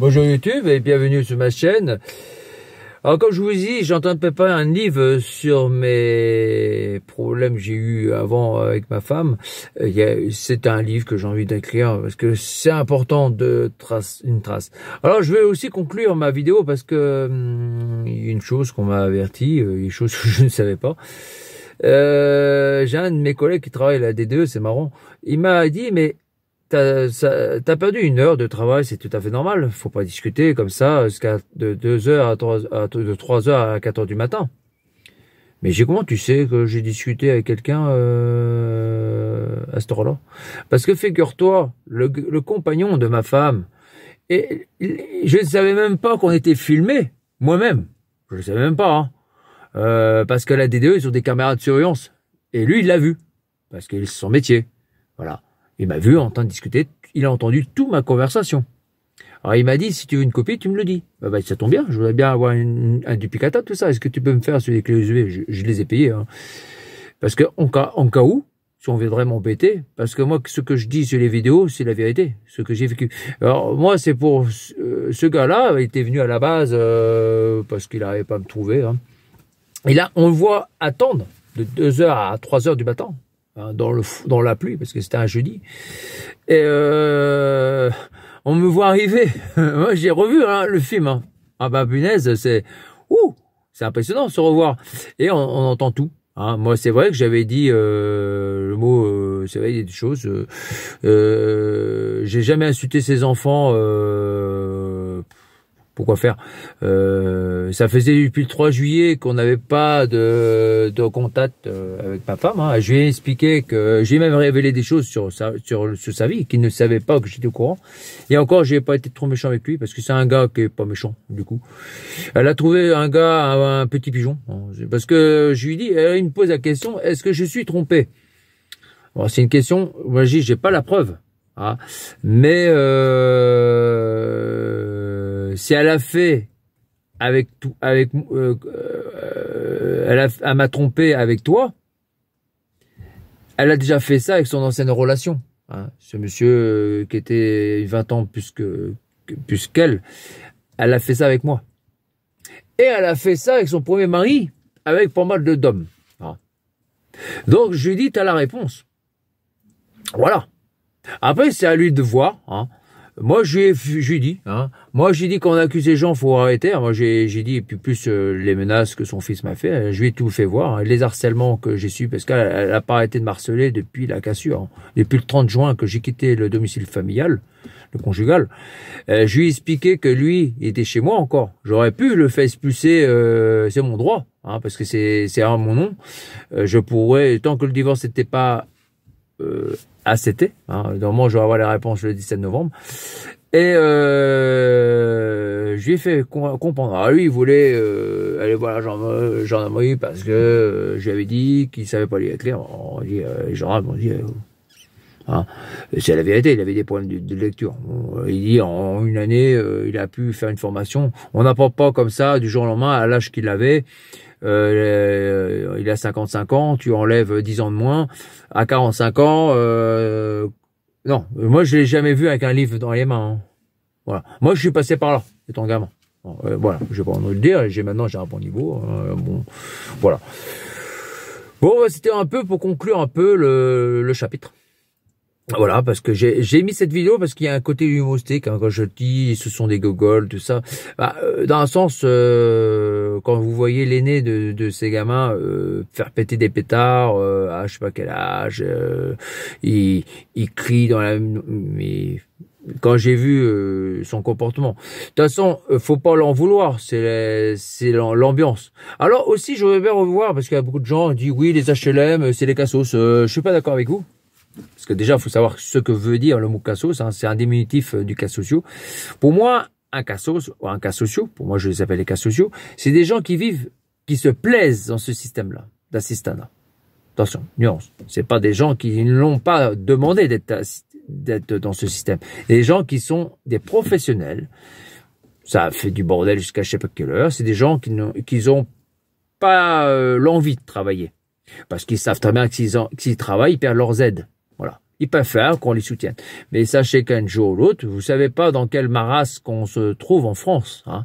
Bonjour YouTube et bienvenue sur ma chaîne. Alors comme je vous dis, j'ai en train de préparer un livre sur mes problèmes que j'ai eu avant avec ma femme. C'est un livre que j'ai envie d'écrire parce que c'est important de tracer une trace. Alors je vais aussi conclure ma vidéo parce que il y a une chose qu'on m'a averti, une chose que je ne savais pas. J'ai un de mes collègues qui travaille à la DDE, c'est marrant. Il m'a dit mais t'as perdu une heure de travail, c'est tout à fait normal. Faut pas discuter comme ça jusqu'à de 2 heures à 3 heures à 4 heures du matin. Mais comment tu sais que j'ai discuté avec quelqu'un à cette heure-là? Parce que figure-toi, le compagnon de ma femme, et je ne savais même pas qu'on était filmé, moi-même. Je ne savais même pas, hein. Parce que la DDE, ils ont des caméras de surveillance. Et lui, il l'a vu. Parce que c'est son métier. Voilà. Il m'a vu en train de discuter, il a entendu toute ma conversation. Alors il m'a dit, si tu veux une copie, tu me le dis. Bah ça tombe bien, je voudrais bien avoir un duplicata, tout ça. Est-ce que tu peux me faire sur les clés USB? Je les ai payés. Hein. Parce que en cas où, si on viendrait m'embêter, parce que moi, ce que je dis sur les vidéos, c'est la vérité, ce que j'ai vécu. Alors moi, c'est pour ce gars-là, il était venu à la base parce qu'il n'arrivait pas à me trouver. Hein. Et là, on le voit attendre de 2 heures à 3 heures du matin. Dans la pluie, parce que c'était un jeudi. Et on me voit arriver. Moi, j'ai revu le film. Hein. Ah bah punaise, c'est impressionnant de se revoir. Et on entend tout. Hein. Moi, c'est vrai que j'avais dit le mot, c'est vrai, il y a des choses. J'ai jamais insulté ses enfants. Pourquoi faire? Ça faisait depuis le 3 juillet qu'on n'avait pas de contact avec ma femme. Hein. Je lui ai expliqué que j'ai même révélé des choses sur sa vie, qu'il ne savait pas que j'étais au courant. Et encore, j'ai pas été trop méchant avec lui parce que c'est un gars qui est pas méchant du coup. Elle a trouvé un gars, un petit pigeon, hein. Parce que je lui dis, il me pose la question, est-ce que je suis trompé? Bon, c'est une question. Moi, j'ai pas la preuve. Hein. Mais si elle a fait elle m'a trompé avec toi, elle a déjà fait ça avec son ancienne relation. Hein. Ce monsieur qui était 20 ans plus qu'elle, elle a fait ça avec moi. Et elle a fait ça avec son premier mari, avec pas mal d'hommes. Hein. Donc je lui dis, t'as la réponse. Voilà. Après, c'est à lui de voir. Hein. Moi, j'ai dit, hein. Moi, j'ai dit qu'on accuse les gens, faut arrêter. Moi, j'ai dit, et puis plus les menaces que son fils m'a fait, je lui ai tout fait voir. Hein. Les harcèlements que j'ai su, parce qu'elle a pas arrêté de m'harceler depuis la cassure. Hein. Depuis le 30 juin que j'ai quitté le domicile familial, le conjugal. Je lui ai expliqué que lui, il était chez moi encore. J'aurais pu le faire expulser, c'est mon droit, hein, parce que c'est à mon nom. Je pourrais, tant que le divorce n'était pas ACT, hein, normalement je vais avoir la réponse le 17 novembre, et je lui ai fait comprendre. Alors lui il voulait aller voir la gendarmerie parce que je lui avais dit qu'il savait pas lire écrire. On dit, les gendarmes m'ont dit hein, c'est la vérité, il avait des problèmes de lecture. Il dit en une année il a pu faire une formation. On n'apprend pas comme ça du jour au lendemain à l'âge qu'il avait. Il a 55 ans, tu enlèves 10 ans de moins. À 45 ans, non, moi je l'ai jamais vu avec un livre dans les mains. Hein. Voilà. Moi je suis passé par là, étant gamin. Bon, voilà, je vais pas en le dire, maintenant j'ai un bon niveau. Bon, voilà. Bon, c'était un peu pour conclure un peu le chapitre. Voilà, parce que j'ai mis cette vidéo parce qu'il y a un côté humoristique, hein, quand je dis ce sont des gogoles, tout ça. Bah, dans un sens, quand vous voyez l'aîné de ces gamins faire péter des pétards à je sais pas quel âge, il crie dans la... Mais quand j'ai vu son comportement, de toute façon, faut pas l'en vouloir, c'est l'ambiance. Alors aussi, je voudrais bien revoir parce qu'il y a beaucoup de gens qui disent oui, les HLM, c'est les cassos. Je suis pas d'accord avec vous. Parce que déjà, il faut savoir ce que veut dire le mot cassos. Hein, c'est un diminutif du cas social. Pour moi, un cassos ou un cas social, pour moi je les appelle les cas sociaux, c'est des gens qui vivent, qui se plaisent dans ce système-là, d'assistanat. Attention, nuance. C'est pas des gens qui ne l'ont pas demandé d'être dans ce système. Des gens qui sont des professionnels. Ça fait du bordel jusqu'à je sais pas quelle heure. C'est des gens qui n'ont pas l'envie de travailler. Parce qu'ils savent très bien que s'ils travaillent, ils perdent leurs aides. Voilà. Ils peuvent faire qu'on les soutienne. Mais sachez qu'un jour ou l'autre, vous savez pas dans quelle marasme qu'on se trouve en France. Hein.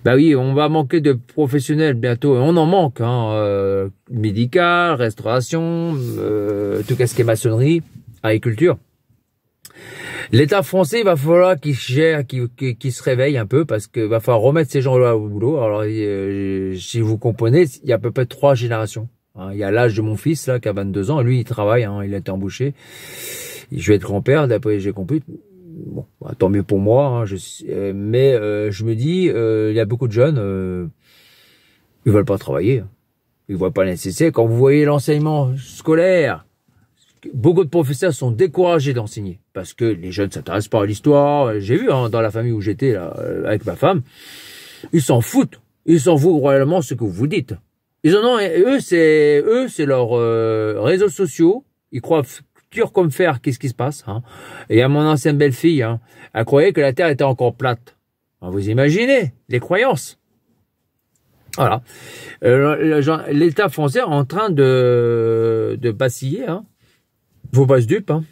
Bah oui, on va manquer de professionnels bientôt. Et on en manque. Hein, médical, restauration, tout ce qui est maçonnerie, agriculture. L'État français, il va falloir qu'il gère, qu'il se réveille un peu parce qu'il va falloir remettre ces gens-là au boulot. Alors, si vous comprenez, il y a à peu près 3 générations. Hein, il y a l'âge de mon fils là qui a 22 ans, et lui il travaille, hein, il a été embauché. Je vais être grand-père, d'après j'ai compris. Bon, bah, tant mieux pour moi. Hein, mais je me dis, il y a beaucoup de jeunes, ils veulent pas travailler, ils voient pas le nécessaire. Quand vous voyez l'enseignement scolaire, beaucoup de professeurs sont découragés d'enseigner parce que les jeunes s'intéressent pas à l'histoire. J'ai vu hein, dans la famille où j'étais là avec ma femme, ils s'en foutent royalement ce que vous dites. Ils en ont, eux c'est leurs réseaux sociaux. Ils croient dur comme fer qu'est-ce qui se passe. Hein. Et à mon ancienne belle-fille, hein, elle croyait que la Terre était encore plate. Alors, vous imaginez les croyances. Voilà. L'État français est en train de vaciller. Hein. Faut pas se dupe. Hein.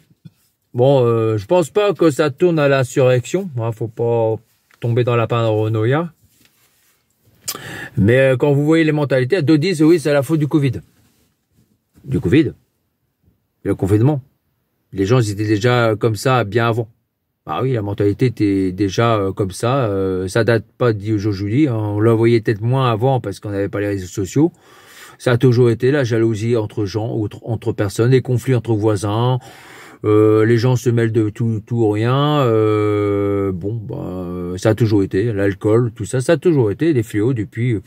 Bon, je pense pas que ça tourne à l'insurrection. Hein, faut pas tomber dans la paranoïa. Mais quand vous voyez les mentalités, d'autres disent oui, c'est la faute du Covid. Du Covid, le confinement. Les gens ils étaient déjà comme ça bien avant. Ah oui, la mentalité était déjà comme ça. Ça date pas d'aujourd'hui. Hein. On la voyait peut-être moins avant parce qu'on n'avait pas les réseaux sociaux. Ça a toujours été la jalousie entre gens, entre personnes, les conflits entre voisins. Les gens se mêlent de tout ou rien. Bon, bah, ça a toujours été l'alcool, tout ça, ça a toujours été des fléaux depuis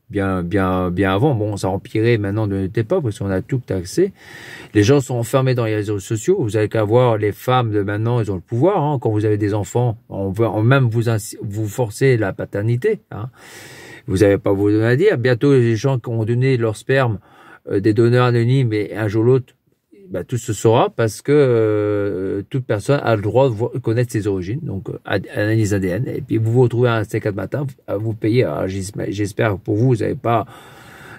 bien avant. Bon, ça a empiré maintenant de notre époque parce qu'on a tout accès. Les gens sont enfermés dans les réseaux sociaux. Vous avez qu'à voir les femmes de maintenant, ils ont le pouvoir. Hein. Quand vous avez des enfants, on veut même vous forcer la paternité. Hein. Vous n'avez pas vos donner à dire. Bientôt, les gens qui ont donné leur sperme, des donneurs anonymes, et un jour ou l'autre, bah, tout se saura parce que toute personne a le droit de connaître ses origines, donc analyse ADN. Et puis vous vous retrouvez à 5 matin à vous payer. J'espère que pour vous, vous n'avez pas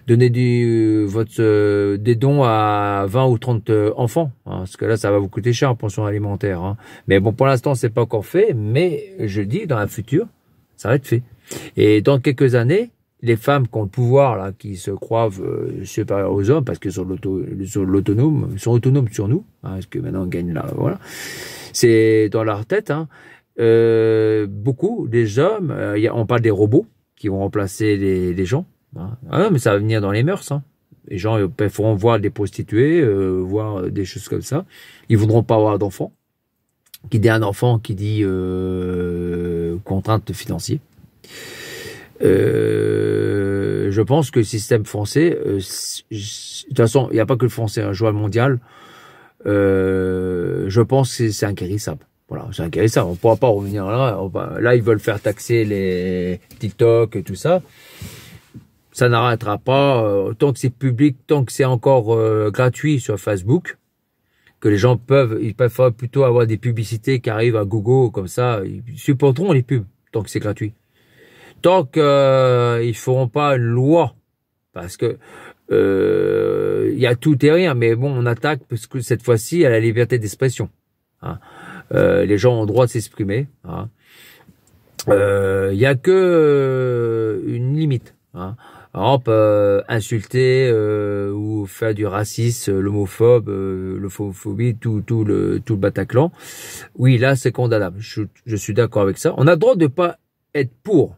donné des dons à 20 ou 30 enfants, hein, parce que là, ça va vous coûter cher en pension alimentaire. Hein. Mais bon, pour l'instant, c'est pas encore fait, mais je dis dans le futur, ça va être fait. Et dans quelques années, les femmes qui ont le pouvoir, là, qui se croient supérieurs aux hommes, parce qu'ils sont autonomes sur nous, hein, parce que maintenant on gagne là, voilà. C'est dans leur tête, hein. Beaucoup des hommes, on parle des robots qui vont remplacer les gens. Hein. Ah non, mais ça va venir dans les mœurs. Hein. Les gens pourront voir des prostituées, voir des choses comme ça. Ils voudront pas avoir d'enfants. Qui dit un enfant, qui dit contrainte financière. Je pense que le système français, de toute façon, il n'y a pas que le français, un joueur mondial. Je pense que c'est inguérissable. Voilà, c'est inguérissable. On ne pourra pas revenir là. Là, ils veulent faire taxer les TikTok et tout ça. Ça n'arrêtera pas tant que c'est public, tant que c'est encore gratuit sur Facebook. Que les gens ils peuvent plutôt avoir des publicités qui arrivent à Google comme ça. Ils supporteront les pubs tant que c'est gratuit. Tant qu'ils feront pas une loi, parce que y a tout et rien, mais bon, on attaque parce que cette fois-ci, à la liberté d'expression. Hein. Les gens ont le droit de s'exprimer. Hein. Y a que une limite. Hein. Alors, on peut insulter ou faire du racisme, l'homophobie, tout le Bataclan. Oui, là, c'est condamnable. Je suis d'accord avec ça. On a le droit de pas être pour.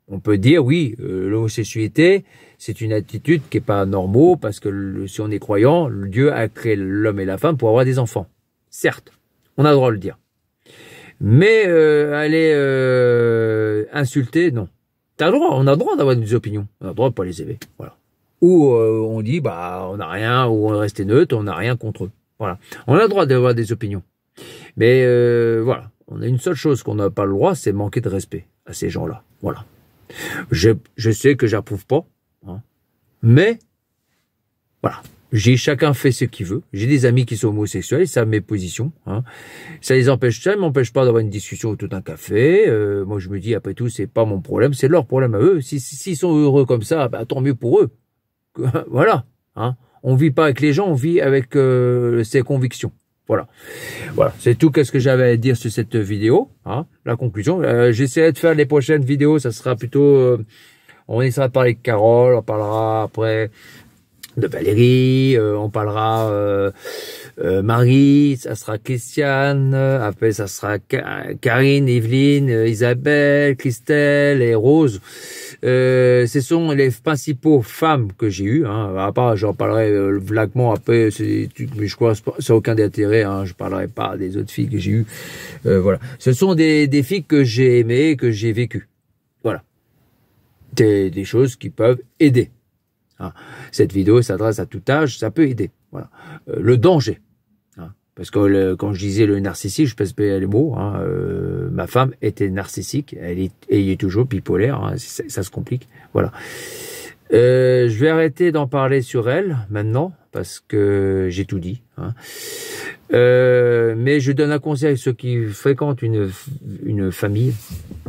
On peut dire, oui, l'homosexualité, c'est une attitude qui est pas normale, parce que si on est croyant, Dieu a créé l'homme et la femme pour avoir des enfants. Certes, on a le droit de le dire. Mais aller insulter, non. On a le droit d'avoir des opinions. On a le droit de pas les aimer. Voilà. Ou on dit, bah, on n'a rien, ou on est resté neutre, on n'a rien contre eux. Voilà. On a le droit d'avoir des opinions. Mais voilà. On a une seule chose qu'on n'a pas le droit, c'est manquer de respect à ces gens-là. Voilà. Je sais que j'approuve pas, hein, mais voilà. Chacun fait ce qu'il veut. J'ai des amis qui sont homosexuels, ils savent mes positions. Hein. Ça m'empêche pas d'avoir une discussion autour d'un café. Moi, je me dis, après tout, c'est pas mon problème, c'est leur problème à eux. S'ils sont heureux comme ça, bah, tant mieux pour eux. Voilà. Hein. On vit pas avec les gens, on vit avec ses convictions. Voilà, voilà, c'est tout qu'est-ce que j'avais à dire sur cette vidéo, hein, la conclusion. J'essaierai de faire les prochaines vidéos, ça sera plutôt, on essaiera de parler de Carole, on parlera après de Valérie, on parlera Marie, ça sera Christiane, après ça sera Karine, Evelyne, Isabelle, Christelle et Rose. Ce sont les principaux femmes que j'ai eues. Hein. À part, j'en parlerai vaguement après, mais je crois que ça n'a aucun intérêt. Hein. Je parlerai pas des autres filles que j'ai eues. Voilà. Ce sont des filles que j'ai aimées, que j'ai vécues. Voilà. Des choses qui peuvent aider. Hein. Cette vidéo s'adresse à tout âge, ça peut aider. Voilà. Le danger. Hein. Parce que quand je disais le narcissique, je pèse pas les mots. Hein. Ma femme était narcissique, elle est toujours bipolaire. Hein. Ça se complique. Voilà. Je vais arrêter d'en parler sur elle maintenant parce que j'ai tout dit. Hein. Mais je donne un conseil à ceux qui fréquentent une famille.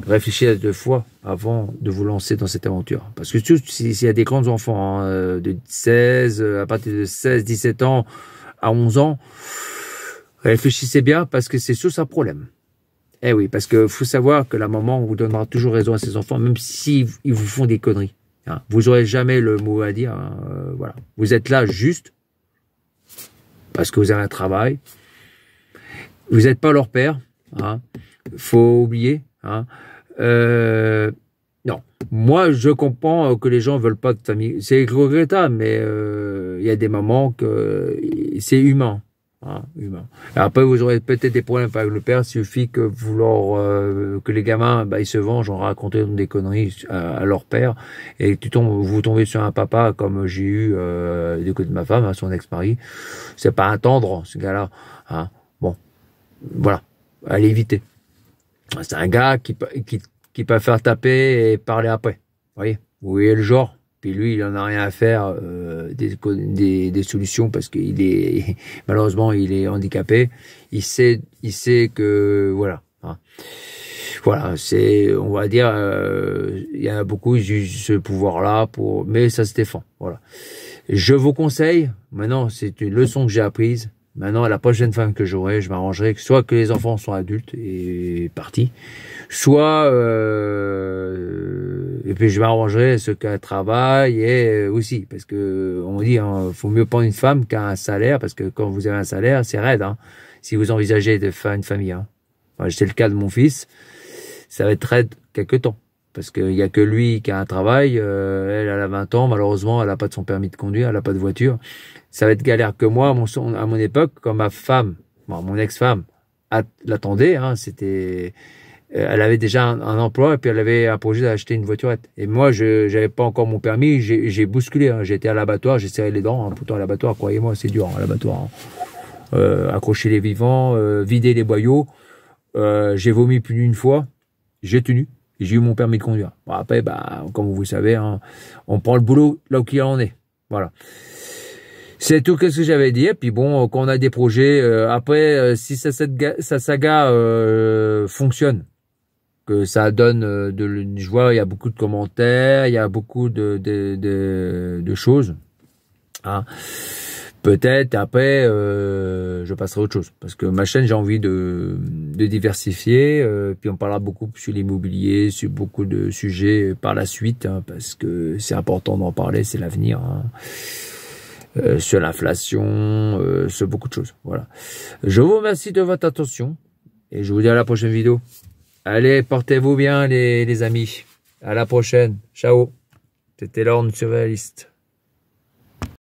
Réfléchissez à 2 fois avant de vous lancer dans cette aventure. Parce que s'il y a des grands enfants hein, de 16, à partir de 16, 17 ans à 11 ans, réfléchissez bien parce que c'est source à problème. Eh oui, parce que faut savoir que la maman vous donnera toujours raison à ses enfants, même si ils vous font des conneries. Hein. Vous aurez jamais le mot à dire. Hein, voilà. Vous êtes là juste parce que vous avez un travail. Vous n'êtes pas leur père. Hein. Faut oublier. Hein. Non. Moi, je comprends que les gens veulent pas de famille. C'est regrettable, mais il y a des moments que c'est humain. Hein, humain. Et après, vous aurez peut-être des problèmes avec le père. Il suffit que que les gamins, ils se vengent en racontant des conneries à leur père, et vous tombez sur un papa comme j'ai eu du côté de ma femme, son ex-mari. C'est pas un tendre, ce gars-là. Hein. Bon, voilà, allez éviter. C'est un gars qui peut faire taper et parler après. Vous voyez le genre. Puis lui, il en a rien à faire des solutions parce qu'il est malheureusement il est handicapé. Il sait que voilà. Hein. Voilà, on va dire, il y en a beaucoup qui utilisent ce pouvoir-là mais ça se défend. Voilà. Je vous conseille. Maintenant, c'est une leçon que j'ai apprise. Maintenant, la prochaine femme que j'aurai, je m'arrangerai soit que les enfants soient adultes et partis, soit et puis je m'arrangerai ce qu'elle travaille et aussi parce que on dit hein, faut mieux prendre une femme qu'un salaire parce que quand vous avez un salaire, c'est raide. Hein, si vous envisagez de faire une famille. Hein. Enfin, c'est le cas de mon fils. Ça va être raide quelque temps. Parce qu'il y a que lui qui a un travail, elle a 20 ans, malheureusement, elle a pas de son permis de conduire, elle a pas de voiture. Ça va être galère que moi, à mon époque, quand ma femme, mon ex-femme, l'attendait, hein, elle avait déjà un emploi et puis elle avait un projet d'acheter une voiturette. Et moi, j'avais pas encore mon permis, j'ai bousculé, hein, j'étais à l'abattoir, j'ai serré les dents, hein, pourtant à l'abattoir, croyez-moi, c'est dur, hein, à l'abattoir. Hein. Accrocher les vivants, vider les boyaux, j'ai vomi plus d'une fois, j'ai tenu. J'ai eu mon permis de conduire. Bon, après, comme vous savez, hein, on prend le boulot là où il en est. Voilà. C'est tout ce que j'avais dit. Puis bon, quand on a des projets, après, si cette saga fonctionne, que ça donne je vois, il y a beaucoup de commentaires, il y a beaucoup de choses. Hein. Peut-être après, je passerai à autre chose. Parce que ma chaîne, j'ai envie de diversifier. Puis on parlera beaucoup sur l'immobilier, sur beaucoup de sujets par la suite. Hein, parce que c'est important d'en parler, c'est l'avenir. Hein. Sur l'inflation, sur beaucoup de choses. Voilà. Je vous remercie de votre attention. Et je vous dis à la prochaine vidéo. Allez, portez-vous bien les amis. À la prochaine. Ciao. C'était l'Orne Surréaliste.